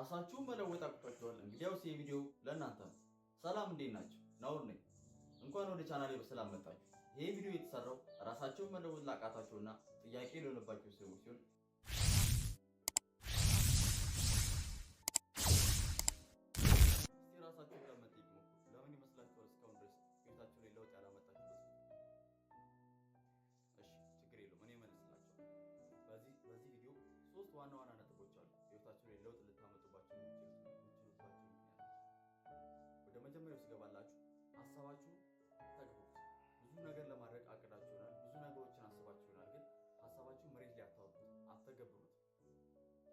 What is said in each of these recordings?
ራሳችሁን መለወጥ አቅቷችኋል? እንግዲያውስ ይህ ቪዲዮ ለእናንተ ነው። ሰላም እንዴት ናችሁ? ናውር ነኝ። እንኳን ወደ ቻናሌ በሰላም መጣችሁ። ይህ ቪዲዮ የተሰራው ራሳችሁን መለወጥ ላቃታችሁና ጥያቄ ለሆነባችሁ ሰዎች ሲሆን እስቲ ራሳችሁን ለመጠየቅ ሞክሩ። ለምን ይመስላችኋል እስካሁን ድረስ ህይወታችሁ ላይ ለውጥ ያላመጣችሁት? እሺ ችግር የለውም እኔ እመልስላችኋለሁ። በዚህ ቪዲዮ ሶስት ዋና ዋና ነጥቦች አሉ ህይወታችሁ ላይ ለውጥ ልታመጡባቸው የምትችሉባቸው ምክንያቶች። ወደ መጀመሪያው ስገባላችሁ ሀሳባችሁ ተግብሩት። ብዙ ነገር ለማድረግ አቅዳችሁ ይሆናል፣ ብዙ ነገሮችን አስባችሁ ይሆናል፣ ግን ሀሳባችሁ መሬት ላይ አታወጡት፣ አትተገብሩት።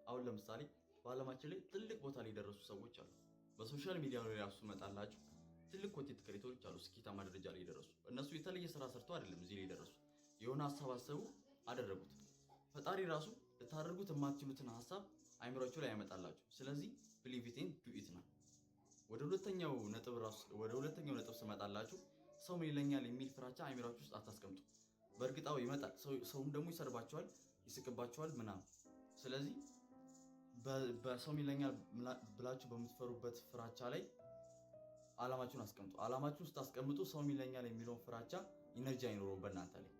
አሁን ለምሳሌ በዓለማችን ላይ ትልቅ ቦታ ላይ የደረሱ ሰዎች አሉ። በሶሻል ሚዲያ ላይ ራሱ መጣላችሁ ትልቅ ኮንቴንት ክሬተሮች አሉ፣ ስኬታማ ደረጃ ላይ የደረሱ። እነሱ የተለየ ስራ ሰርተው አይደለም እዚህ ላይ የደረሱ፣ የሆነ ሀሳብ አሰቡ አደረጉት። ፈጣሪ ራሱ ልታደርጉት የማትችሉትን ሀሳብ አይምሮአችሁ ላይ ያመጣላችሁ። ስለዚህ believe it and do it ነው። ወደ ሁለተኛው ነጥብ ስመጣላችሁ ሰው ምን ይለኛል የሚል ፍራቻ አይምሮአችሁ ውስጥ አታስቀምጡ። በእርግጣው ይመጣል፣ ሰውም ደግሞ ይሰርባቸዋል፣ ይስቅባቸዋል ምናምን። ስለዚህ በሰው ምን ይለኛል ብላችሁ በምትፈሩበት ፍራቻ ላይ አላማችሁን አስቀምጡ። አላማችሁን ውስጥ አስቀምጡ። ሰው ምን ይለኛል የሚለውን ፍራቻ ኢነርጂ አይኖረውም በእናንተ ላይ።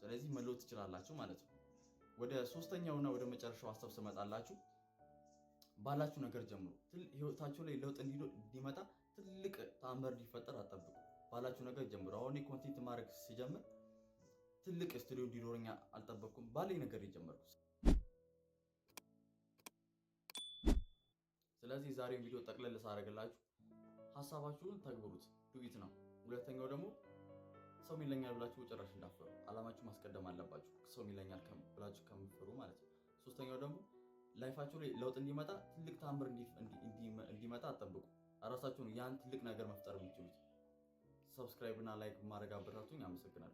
ስለዚህ መለወጥ ትችላላችሁ ማለት ነው። ወደ ሶስተኛውና ወደ መጨረሻው ሀሳብ ስመጣላችሁ ባላችሁ ነገር ጀምሩ። ህይወታችሁ ላይ ለውጥ እንዲመጣ ትልቅ ተአምር እንዲፈጠር አጠብቁ። ባላችሁ ነገር ጀምሩ። አሁን ኮንቴንት ማድረግ ሲጀምር ትልቅ ስቱዲዮ እንዲኖረኝ አልጠበቅኩም። ባለኝ ነገር የጀመርኩት። ስለዚህ ዛሬው ቪዲዮ ጠቅለል ሳደርግላችሁ ሀሳባችሁን ተግብሩት፣ ዱኢት ነው። ሁለተኛው ደግሞ ሰው ይለኛል ብላችሁ ጭራሽ እንዳትፈሩ። አላማችሁ ማስቀደም አለባችሁ፣ ሰው ይለኛል ብላችሁ ከምትፈሩ ማለት ነው። ሶስተኛው ደግሞ ላይፋችሁ ላይ ለውጥ እንዲመጣ ትልቅ ተአምር እንዲመጣ አጠብቁ። ራሳችሁን ያን ትልቅ ነገር መፍጠር የምትችሉት። ሰብስክራይብ እና ላይክ ማድረግ አበረታቱኝ። አመሰግናለሁ።